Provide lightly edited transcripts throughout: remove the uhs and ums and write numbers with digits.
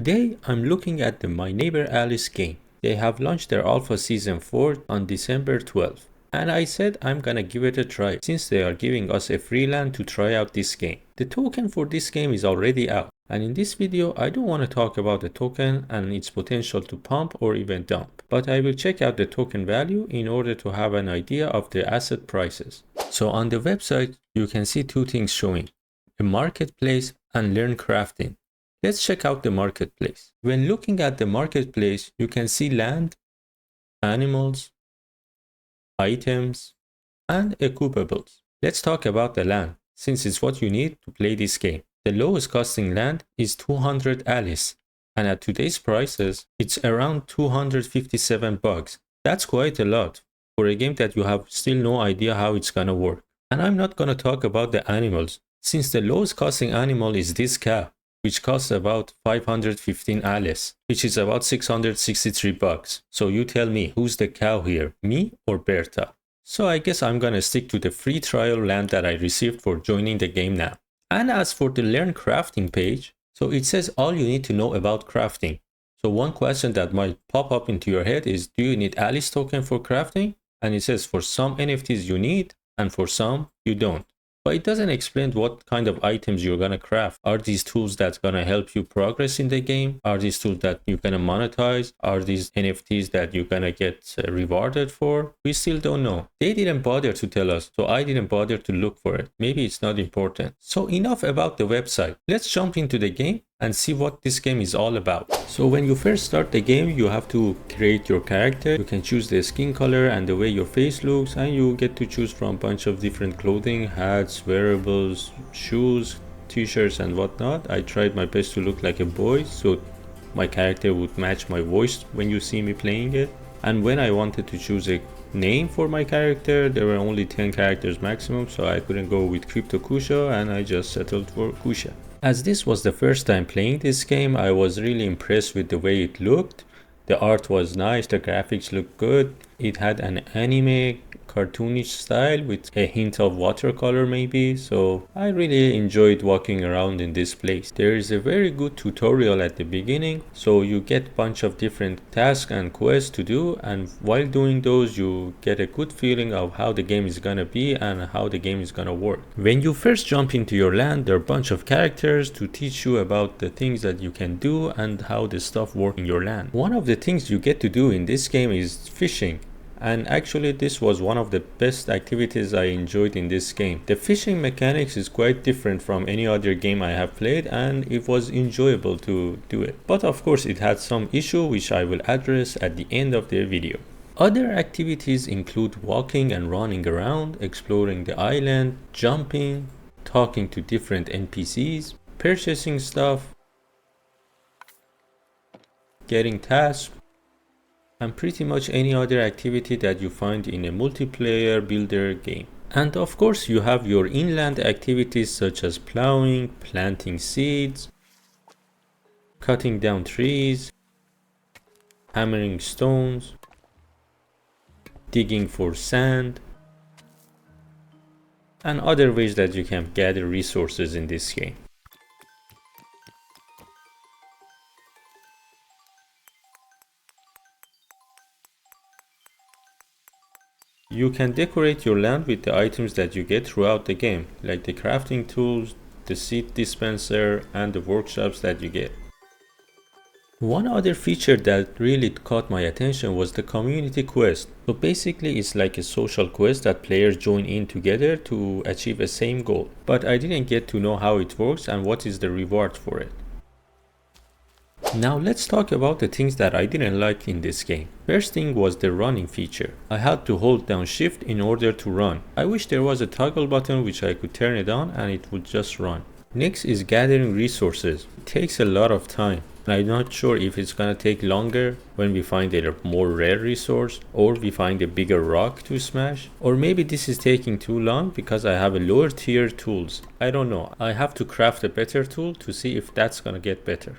Today I'm looking at the My Neighbor Alice game. They have launched their Alpha Season 4 on December 12th. And I said I'm gonna give it a try since they are giving us a free land to try out this game. The token for this game is already out. And in this video I don't want to talk about the token and its potential to pump or even dump. But I will check out the token value in order to have an idea of the asset prices. So on the website you can see two things showing. A marketplace and learn crafting. Let's check out the marketplace. When looking at the marketplace, you can see land, animals, items, and equipables. Let's talk about the land, since it's what you need to play this game. The lowest costing land is 200 Alice, and at today's prices, it's around 257 bucks. That's quite a lot for a game that you have still no idea how it's gonna work. And I'm not gonna talk about the animals, since the lowest costing animal is this cow, which costs about 515 Alice, which is about 663 bucks. So you tell me, who's the cow here, me or Bertha? So I guess I'm gonna stick to the free trial land that I received for joining the game now. And as for the learn crafting page, so it says all you need to know about crafting. So one question that might pop up into your head is, do you need Alice token for crafting? And it says for some NFTs you need, and for some you don't. But it doesn't explain what kind of items you're gonna craft. Are these tools that's gonna help you progress in the game? Are these tools that you're gonna monetize? Are these NFTs that you're gonna get rewarded for? We still don't know. They didn't bother to tell us, so I didn't bother to look for it. Maybe it's not important. So enough about the website. Let's jump into the game and see what this game is all about. So when you first start the game, you have to create your character. You can choose the skin color and the way your face looks, and you get to choose from a bunch of different clothing, hats, wearables, shoes, t-shirts and whatnot. I tried my best to look like a boy, so my character would match my voice when you see me playing it. And when I wanted to choose a name for my character, there were only 10 characters maximum, so I couldn't go with Cryptokoosha, and I just settled for Koosha. As this was the first time playing this game, I was really impressed with the way it looked. The art was nice, the graphics looked good. It had an anime cartoonish style with a hint of watercolor maybe, so I really enjoyed walking around in this place. There is a very good tutorial at the beginning, so you get a bunch of different tasks and quests to do, and while doing those you get a good feeling of how the game is gonna be and how the game is gonna work. When you first jump into your land, there are a bunch of characters to teach you about the things that you can do and how the stuff works in your land. One of the things you get to do in this game is fishing. And actually this was one of the best activities I enjoyed in this game. The fishing mechanics is quite different from any other game I have played, and it was enjoyable to do it. But of course it had some issue which I will address at the end of the video. Other activities include walking and running around, exploring the island, jumping, talking to different NPCs, purchasing stuff, getting tasks, and pretty much any other activity that you find in a multiplayer builder game. And of course you have your inland activities such as plowing, planting seeds, cutting down trees, hammering stones, digging for sand, and other ways that you can gather resources in this game. You can decorate your land with the items that you get throughout the game, like the crafting tools, the seed dispenser, and the workshops that you get. One other feature that really caught my attention was the community quest. So basically it's like a social quest that players join in together to achieve a same goal. But I didn't get to know how it works and what is the reward for it. Now let's talk about the things that I didn't like in this game. First thing was the running feature. I had to hold down shift in order to run. I wish there was a toggle button which I could turn it on and it would just run. Next is gathering resources. It takes a lot of time. I'm not sure if it's gonna take longer when we find a more rare resource, or we find a bigger rock to smash, or maybe this is taking too long because I have a lower tier tools. I don't know. I have to craft a better tool to see if that's gonna get better.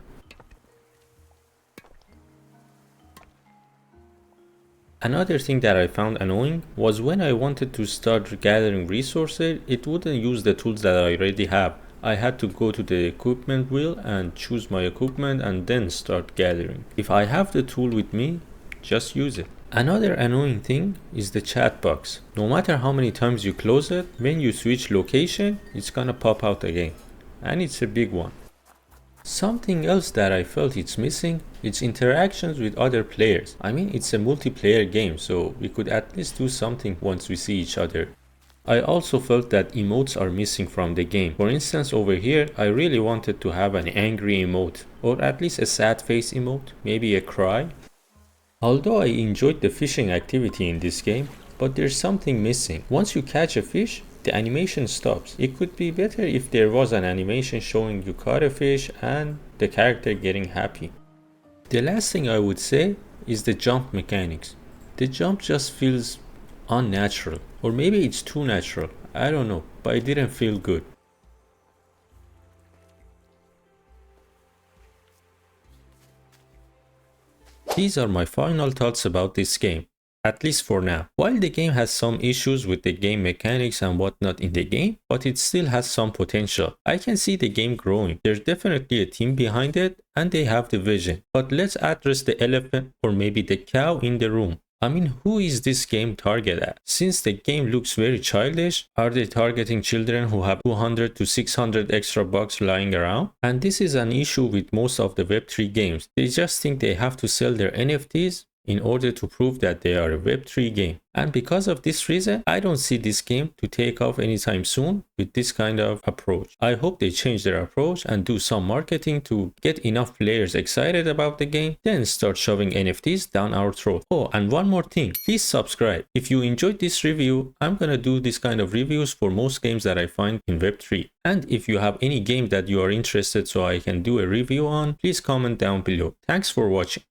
Another thing that I found annoying was when I wanted to start gathering resources, it wouldn't use the tools that I already have. I had to go to the equipment wheel and choose my equipment and then start gathering. If I have the tool with me, just use it. Another annoying thing is the chat box. No matter how many times you close it, when you switch location, it's gonna pop out again. And it's a big one. Something else that I felt it's missing, it's interactions with other players. I mean, it's a multiplayer game, so we could at least do something once we see each other. I also felt that emotes are missing from the game. For instance, over here, I really wanted to have an angry emote, or at least a sad face emote, maybe a cry. Although I enjoyed the fishing activity in this game, but there's something missing. Once you catch a fish, the animation stops. It could be better if there was an animation showing you caught a fish and the character getting happy. The last thing I would say is the jump mechanics. The jump just feels unnatural, or maybe it's too natural. I don't know, but it didn't feel good. These are my final thoughts about this game, at least for now. While the game has some issues with the game mechanics and whatnot in the game, but it still has some potential. I can see the game growing. There's definitely a team behind it and they have the vision. But let's address the elephant or maybe the cow in the room. I mean, who is this game targeted at? Since the game looks very childish, are they targeting children who have 200 to 600 extra bucks lying around? And this is an issue with most of the Web3 games. They just think they have to sell their NFTs in order to prove that they are a Web3 game. And because of this reason, I don't see this game to take off anytime soon with this kind of approach. I hope they change their approach and do some marketing to get enough players excited about the game, then start shoving NFTs down our throat. Oh, and one more thing, please subscribe. If you enjoyed this review, I'm gonna do this kind of reviews for most games that I find in Web3. And if you have any game that you are interested so I can do a review on, please comment down below. Thanks for watching.